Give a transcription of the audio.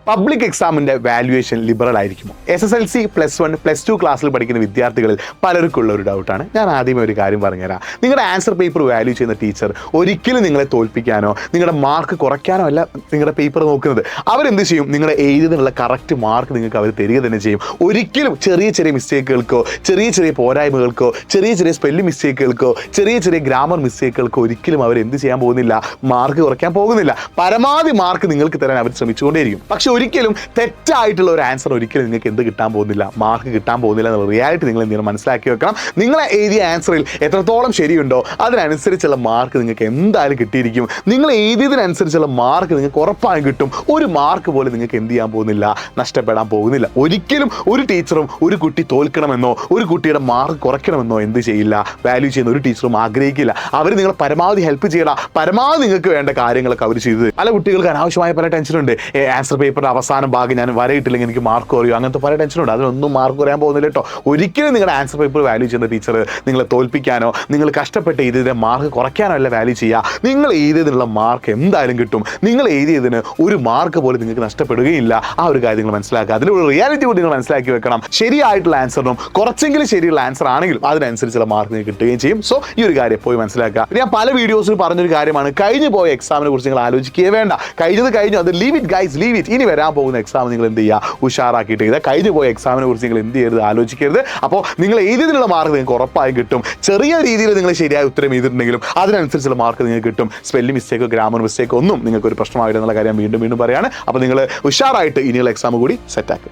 Public എക്സാമിൻ്റെ valuation liberal ആയിരിക്കുമോ? SSLC +1 +2 ക്ലാസ്സിൽ പഠിക്കുന്ന വിദ്യാർത്ഥികളിൽ പലർക്കുള്ള ഒരു ഡൗട്ടാണ്. ഞാൻ ആദ്യമേ ഒരു കാര്യം പറഞ്ഞുതരാം. നിങ്ങളുടെ ആൻസർ പേപ്പർ വാല്യൂ ചെയ്യുന്ന ടീച്ചർ ഒരിക്കലും നിങ്ങളെ തോൽപ്പിക്കാനോ നിങ്ങളുടെ മാർക്ക് കുറയ്ക്കാനോ അല്ല നിങ്ങളുടെ പേപ്പർ നോക്കുന്നത്. അവരെന്ത് ചെയ്യും? നിങ്ങളുടെ എഴുതുന്നുള്ള കറക്റ്റ് മാർക്ക് നിങ്ങൾക്ക് അവർ തരിക തന്നെ ചെയ്യും. ഒരിക്കലും ചെറിയ ചെറിയ മിസ്റ്റേക്കുകൾക്കോ ചെറിയ പോരായ്മകൾക്കോ ചെറിയ സ്പെല്ലിംഗ് മിസ്റ്റേക്കുകൾക്കോ ചെറിയ ഗ്രാമർ മിസ്റ്റേക്കുകൾക്കോ ഒരിക്കലും അവർ എന്ത് ചെയ്യാൻ പോകുന്നില്ല? മാർക്ക് കുറയ്ക്കാൻ പോകുന്നില്ല. പരമാവധി മാർക്ക് നിങ്ങൾക്ക് തരാൻ അവർ ശ്രമിച്ചുകൊണ്ടേയിരിക്കും. പക്ഷെ ഒരിക്കലും തെറ്റായിട്ടുള്ള ഒരു ആൻസർ ഒരിക്കലും നിങ്ങൾക്ക് എന്ത് കിട്ടാൻ പോകുന്നില്ല? മാർക്ക് കിട്ടാൻ പോകുന്നില്ല എന്നുള്ള റിയാലിറ്റി നിങ്ങൾ എന്തെങ്കിലും മനസ്സിലാക്കി വെക്കണം. നിങ്ങളെ എഴുതിയ ആൻസറിൽ എത്രത്തോളം ശരിയുണ്ടോ അതിനനുസരിച്ചുള്ള മാർക്ക് നിങ്ങൾക്ക് എന്തായാലും കിട്ടിയിരിക്കും. നിങ്ങൾ എഴുതിയതിനനുസരിച്ചുള്ള മാർക്ക് നിങ്ങൾക്ക് ഉറപ്പായും കിട്ടും. ഒരു മാർക്ക് പോലും നിങ്ങൾക്ക് എന്ത് ചെയ്യാൻ പോകുന്നില്ല? നഷ്ടപ്പെടാൻ പോകുന്നില്ല. ഒരിക്കലും ഒരു ടീച്ചറും ഒരു കുട്ടി തോൽക്കണമെന്നോ ഒരു കുട്ടിയുടെ മാർക്ക് കുറയ്ക്കണമെന്നോ എന്ത് ചെയ്യില്ല? വാല്യൂ ചെയ്യുന്ന ഒരു ടീച്ചറും ആഗ്രഹിക്കില്ല. അവർ നിങ്ങളെ പരമാവധി ഹെൽപ്പ് ചെയ്യണം. പരമാവധി നിങ്ങൾക്ക് വേണ്ട കാര്യങ്ങളൊക്കെ അവർ ചെയ്തത്. പല കുട്ടികൾക്ക് അനാവശ്യമായ പല ടെൻഷനുണ്ട്. ആൻസർ പേപ്പറിന്റെ അവസാന ഭാഗം ഞാൻ വരയിട്ടില്ലെങ്കിൽ എനിക്ക് മാർക്ക് കുറയും, അങ്ങനത്തെ പല ടെൻഷനുണ്ട്. അതിനൊന്നും മാർക്ക് കുറയാൻ പോകുന്നില്ല കേട്ടോ. ഒരിക്കലും നിങ്ങളുടെ ആൻസർ പേപ്പർ വാല്യൂ ചെയ്യുന്ന ടീച്ചർ നിങ്ങളെ തോൽപ്പിക്കാനോ നിങ്ങൾ കഷ്ടപ്പെട്ട് എഴുതിയതിന്റെ മാർക്ക് കുറയ്ക്കാനോ അല്ല വാല്യൂ ചെയ്യുക. നിങ്ങൾ എഴുതിയതിനുള്ള മാർക്ക് എന്തായാലും കിട്ടും. നിങ്ങൾ എഴുതിയതിന് ഒരു മാർക്ക് പോലും നിങ്ങൾക്ക് നഷ്ടപ്പെടുകയില്ല. ആ ഒരു കാര്യം നിങ്ങൾ മനസ്സിലാക്കുക. അതിനുള്ള റിയാലിറ്റി കൂടി നിങ്ങൾ മനസ്സിലാക്കി വെക്കണം. ശരിയായിട്ടുള്ള ആൻസറിനും കുറച്ചെങ്കിലും ശരിയുള്ള ആൻസർ ആണെങ്കിലും അതിനനുസരിച്ചുള്ള മാർക്ക് നിങ്ങൾക്ക് കിട്ടുകയും ചെയ്യും. സോ ഈ ഒരു കാര്യം പോയി മനസ്സിലാക്കുക. ഞാൻ പല വീഡിയോസിൽ പറഞ്ഞൊരു കാര്യമാണ്, കഴിഞ്ഞു പോയ എക്സാമിനെ കുറിച്ച് നിങ്ങൾ ആലോചിക്കുകയേ വേണ്ട. കഴിഞ്ഞു, അത് leave it guys, leave it. ഇനി വരാൻ പോകുന്ന എക്സാം നിങ്ങൾ എന്ത് ചെയ്യുക? ഉഷാറാക്കിയിട്ട് എഴുതുക. കഴിഞ്ഞു പോയ എക്സാമിനെ കുറിച്ച് നിങ്ങൾ എന്ത് ചെയ്യരുത്? ആലോചിക്കരുത്. അപ്പോൾ നിങ്ങൾ എഴുതിയതിനുള്ള മാർക്ക് നിങ്ങൾക്ക് ഉറപ്പായും കിട്ടും. ചെറിയ രീതിയിൽ നിങ്ങൾ ശരിയായ ഉത്തരം ചെയ്തിട്ടുണ്ടെങ്കിലും അതിനനുസരിച്ചുള്ള മാർക്ക് നിങ്ങൾക്ക് കിട്ടും. സ്പെല്ലിംഗ് മിസ്റ്റേക്കോ ഗ്രാമർ മിസ്റ്റേക്കോ ഒന്നും നിങ്ങൾക്ക് ഒരു പ്രശ്നമായിട്ട് എന്നുള്ള കാര്യം വീണ്ടും പറയാണ്. അപ്പോൾ നിങ്ങൾ ഉഷാറായിട്ട് ഇനിയുള്ള എക്സാം കൂടി സെറ്റാക്കും.